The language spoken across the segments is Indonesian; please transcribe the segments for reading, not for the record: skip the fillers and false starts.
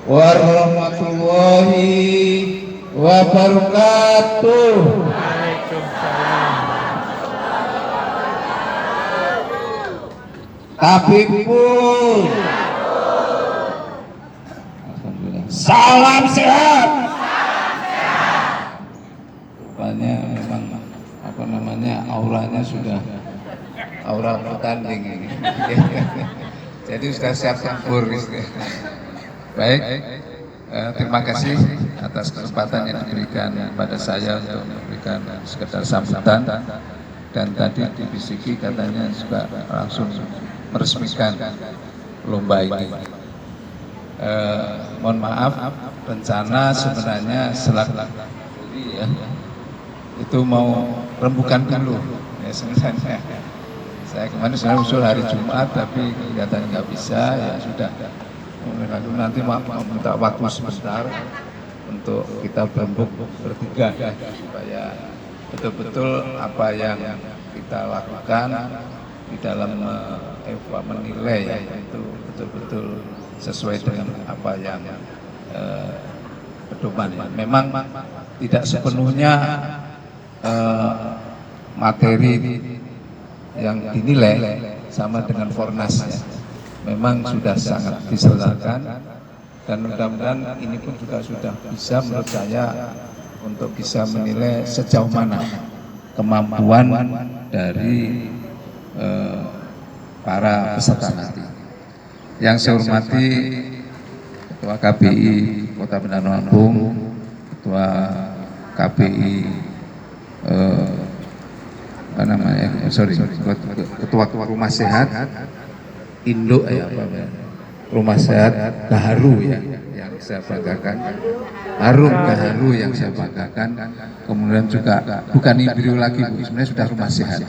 warahmatullahi wabarakatuh. Tabibul. Salam sehat. Rupanya memang apa namanya auranya sudah aura petanding ini. Jadi sudah siap tempur. Baik, terima kasih atas kesempatan yang diberikan pada saya untuk memberikan sekedar sambutan. Dan tadi dibisiki katanya juga langsung meresmikan lomba ini. Mohon maaf, rencana sebenarnya ya, itu mau rembukan dulu ya sebenarnya. Saya kemarin sebenarnya usul hari Jumat tapi kelihatan nggak bisa, ya sudah. Nanti minta waktu sebentar untuk kita berembuk bertiga ya, supaya betul-betul apa yang kita lakukan di dalam menilai ya, itu betul-betul sesuai dengan apa yang pedoman. Memang tidak sepenuhnya materi yang dinilai sama dengan Fornas ya. Memang sudah sangat diselesaikan dan mudah-mudahan ini pun juga sudah bisa menurut saya untuk bisa menilai sejauh mana kemampuan dari para peserta nanti. Yang saya hormati Ketua KPI Kota Bandar Lampung, Ketua KPI Ketua Rumah Sehat Induk ya, Rumah Sehat Gaharu ya, yang saya banggakan, Harum Gaharu yang saya banggakan. Kemudian juga bukan Imbrio lagi Bu, sebenarnya sudah Rumah Sehat.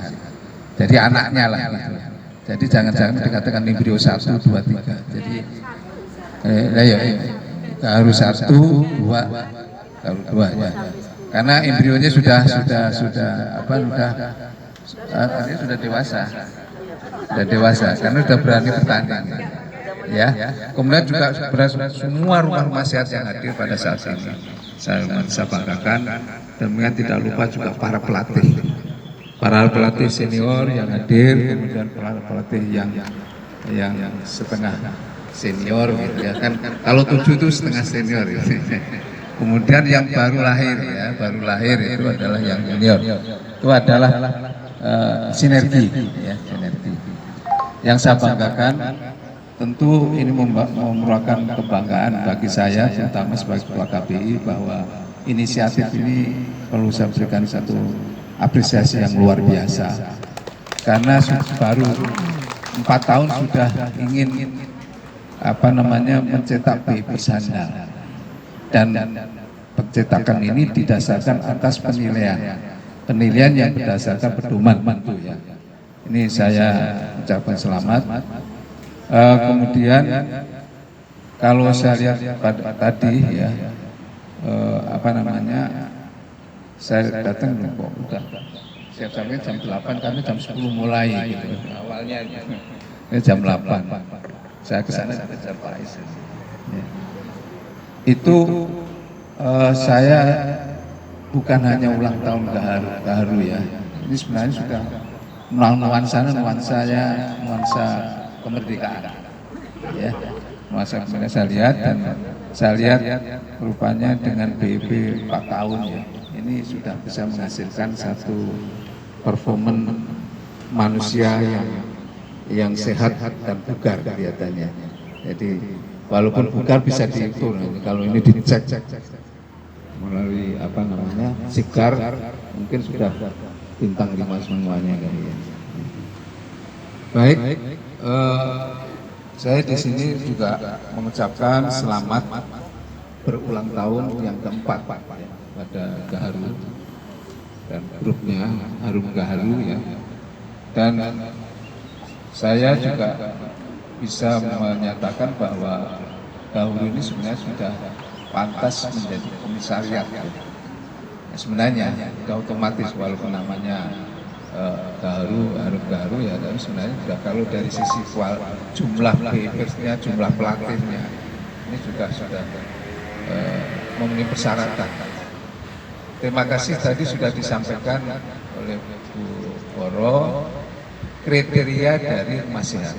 Jadi anaknya lah gitu. Jadi jangan-jangan dikatakan Imbrio 1, 2, 3. Jadi Gaharu 1, 2, Gaharu 2 ya. Karena embrionya sudah dewasa. Sudah dewasa karena sudah berani bertanding ya. Kemudian juga semua rumah-rumah sehat yang hadir pada saat ini saya banggakan, dan tidak lupa juga para pelatih senior yang hadir, kemudian para pelatih yang setengah senior gitu ya kan, kalau 7 itu setengah senior ya. Kemudian yang baru lahir itu adalah yang junior, itu adalah sinergi ya, sinergi. Yang saya banggakan, tentu ini merupakan kebanggaan bagi saya, terutama sebagai Ketua KPI, bahwa inisiatif ini perlu saya berikan satu apresiasi yang luar biasa. Karena baru 4 tahun sudah ingin mencetak BIP sandal, dan pencetakan ini didasarkan atas penilaian yang berdasarkan pedoman tentu ya. Ini saya ucapkan selamat. Kemudian kalau saya lihat tadi ya, saya datang kok udah siap sampai jam 8 karena jam 10 mulai gitu. Awalnya ini jam 8. Saya kesana jam Pais. Ya. Itu saya bukan hanya ulang tahun Gaharu ya. Ini sebenarnya sudah nuansa kemerdekaan ya, nuansa kemerdekaan saya lihat rupanya dengan BIP 4 tahun ya, ini sudah bisa menghasilkan satu performan manusia yang sehat dan bugar kelihatannya. Jadi walaupun bugar bisa diukur, kalau ini dicek melalui sigar, mungkin sudah bintang 5 semuanya kali ya. Baik, saya di sini juga mengucapkan selamat berulang tahun yang keempat pada Gaharu dan grupnya Harum Gaharu ya. Dan saya juga bisa menyatakan bahwa Gaharu ini sebenarnya sudah pantas menjadi komisariat ya. Sebenarnya sudah otomatis walaupun namanya Harum Gaharu ya, tapi sebenarnya sudah kalau dari sisi jumlah PIPers-nya, jumlah pelatihnya, ini juga sudah memenuhi persyaratan. Terima kasih tadi sudah disampaikan oleh Bu Boro kriteria dari rumah sehat.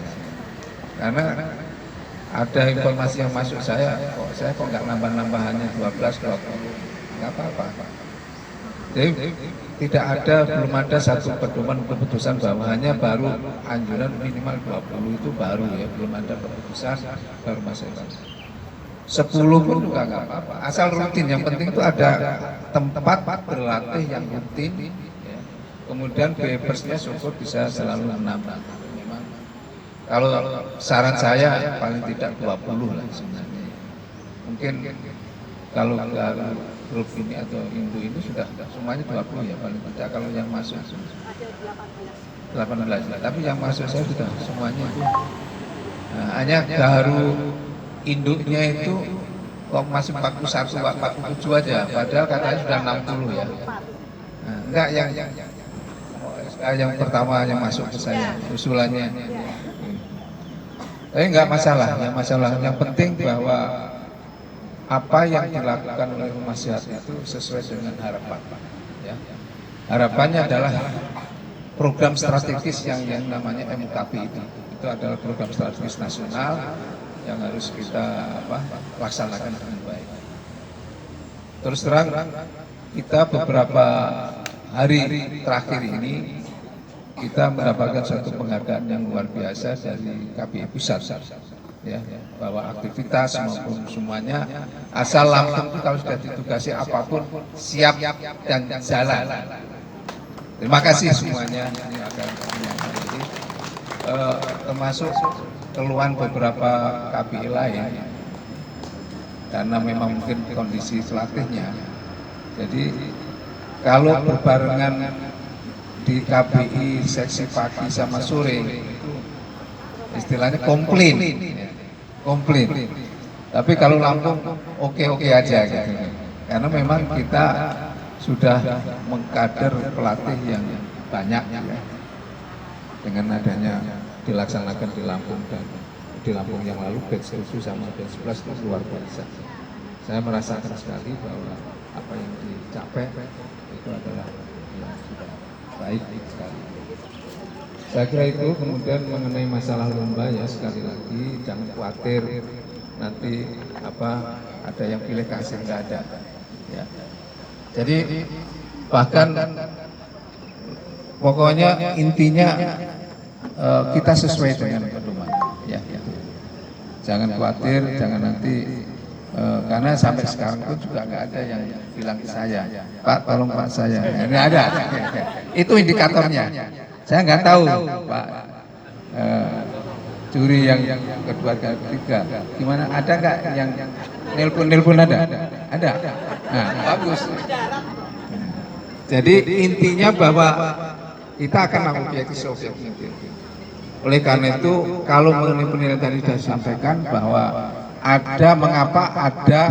Karena ada informasi yang masuk saya kok nggak nambah-nambahannya 12, 20, nggak apa-apa. Jadi belum ada satu pedoman keputusan bahwa hanya baru anjuran minimal 20 itu baru ya, belum ada keputusan baru masuk. 10 pun juga nggak apa-apa, asal rutin. Yang penting itu ada tempat berlatih yang rutin, ya. Kemudian bebersnya syukur bisa selalu menambah. Kalau saran saya paling tidak 20 lah sebenarnya. Mungkin kalau grup ini atau Indo ini sudah semuanya 20 ya paling tidak. Kalau yang masuk 18, tapi yang masuk saya sudah semuanya itu. Nah, hanya baru induknya itu kok masih 41, 47 aja, padahal katanya sudah 60 ya. Nah, enggak yang pertama yang masuk ke saya usulannya. Tapi enggak masalah, yang penting bahwa apa yang dilakukan oleh rumah sehat itu sesuai dengan harapan. Ya. Harapannya adalah program strategis yang namanya MUKP itu adalah program strategis nasional yang harus kita laksanakan dengan baik. Terus terang kita beberapa hari terakhir ini kita mendapatkan satu penghargaan yang luar biasa dari KPI Pusat, ya, bahwa aktivitas maupun semuanya asal Lampung itu kalau sudah ditugasi apapun siap dan jalan. Terima kasih semuanya. Ini akan termasuk keluhan beberapa KPI lain karena memang mungkin kondisi pelatihnya. Jadi kalau berbarengan di KPI seksi pagi sama sore itu istilahnya komplain. Tapi kalau Lampung oke aja gitu. Karena memang kita sudah mengkader pelatih yang banyak ya. Dengan adanya dilaksanakan di Lampung dan di Lampung yang lalu batch 7 sama batch 11 itu luar biasa. Saya merasakan sekali bahwa apa yang dicapai itu adalah yang sudah baik sekali. Saya kira itu. Kemudian mengenai masalah lomba ya, sekali lagi jangan khawatir nanti ada yang pilih kasih, nggak ada. Ya. Jadi bahkan pokoknya intinya kita sesuai dengan pedoman. Ya, gitu. Jangan khawatir, jangan nanti karena sampai sekarang pun juga nggak ada yang bilang ke saya, Pak tolong Pak saya, ini ada. Itu indikatornya. Saya nggak tahu Pak juri yang kedua ketiga gimana, ada nggak yang nelpon ada? Ada. Nah bagus. Jadi intinya bahwa kita akan mengobjektif. Oleh karena itu kalau mengenai penilaian tadi sudah disampaikan bahwa mengapa ada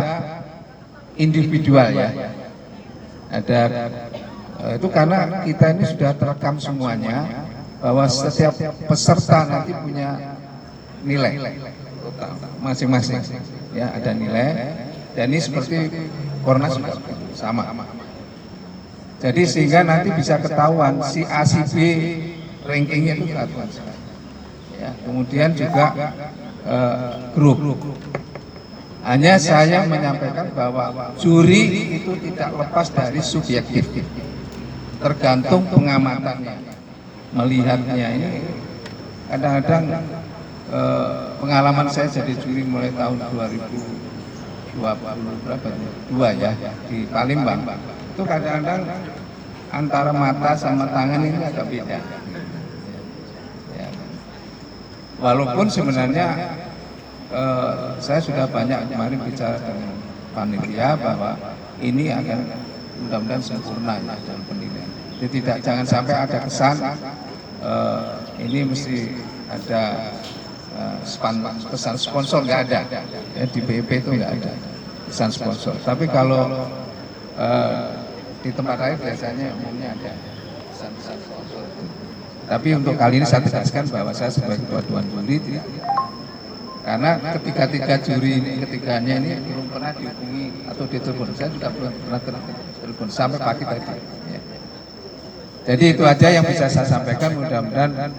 individual ya, ada itu karena kita ini sudah terekam semuanya bahwa setiap peserta nanti punya nilai masing-masing ya, ada nilai, dan ini seperti Kornas juga sama. Jadi sehingga nanti bisa ketahuan si A si B rankingnya itu kelihatan ya. Kemudian juga grup. Hanya saya menyampaikan bahwa juri itu tidak lepas dari subjektif, tergantung pengamatannya, melihatnya. Ini kadang-kadang pengalaman saya jadi juri mulai tahun 2020 berapa? 2 ya di Palembang. Itu kadang-kadang antara mata sama tangan ini agak beda. Ya. Walaupun sebenarnya saya sudah banyak kemarin bicara dengan panitia bahwa ini akan mudah-mudahan sempurna ya dalam penilaian. Jadi jangan sampai ada kesan ini mesti ada pesan sponsor, nggak ada. Ya, di BEP itu nggak ada pesan sponsor. Tapi kalau di tempat lain biasanya umumnya ada pesan sponsor. Tapi untuk kali ini saya tegaskan bahwa saya sebagai ketua Dewan Juri Karena ketiga juri ini, ketiganya ini belum pernah dihubungi atau ditelepon. Saya juga belum pernah telepon sampai pagi tadi. Ya. Jadi itu aja yang bisa saya sampaikan. Mudah-mudahan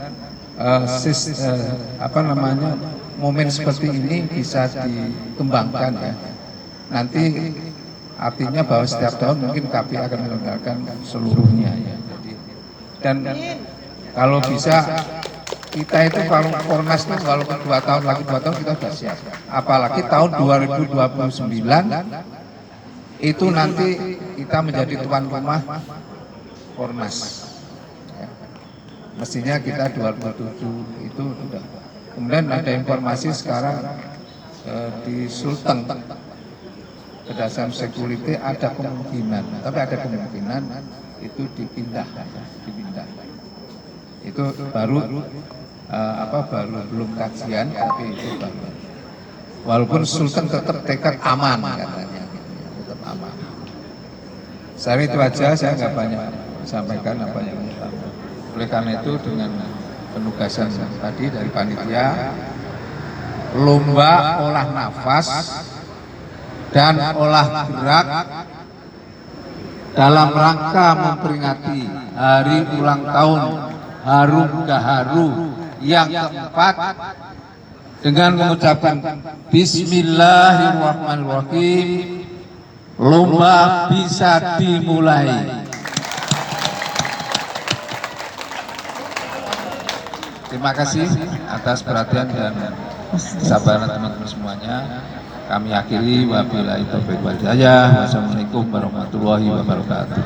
momen seperti ini bisa dikembangkan ya. Nanti artinya bahwa setiap tahun mungkin KPI akan menyelenggarakan seluruhnya ya. Dan kalau bisa kita itu kalau Kornas itu walaupun 2 tahun lagi 2 tahun kita sudah siap. Apalagi tahun 2029 itu nanti kita menjadi tuan rumah Kornas. Ya. Mestinya kita 2007 itu sudah. Kemudian ada informasi sekarang di Sulteng berdasarkan security ada kemungkinan, tapi ada kemungkinan itu dipindah. Itu baru belum kajian, tapi itu baru. Walaupun Sultan tetap tekad aman katanya, tetap aman. Saya itu aja, saya nggak banyak sampaikan apa yang utama. Oleh karena itu dengan penugasan tadi dari panitia, lomba olah nafas dan olah gerak dalam rangka memperingati hari ulang tahun Harum Gaharu yang keempat dengan mengucapkan Bismillahirrahmanirrahim, lomba bisa dimulai. Terima kasih atas perhatian dan kesabaran teman-teman semuanya. Kami akhiri wabillahi taufiq wal hidayah. Wassalamualaikum warahmatullahi wabarakatuh.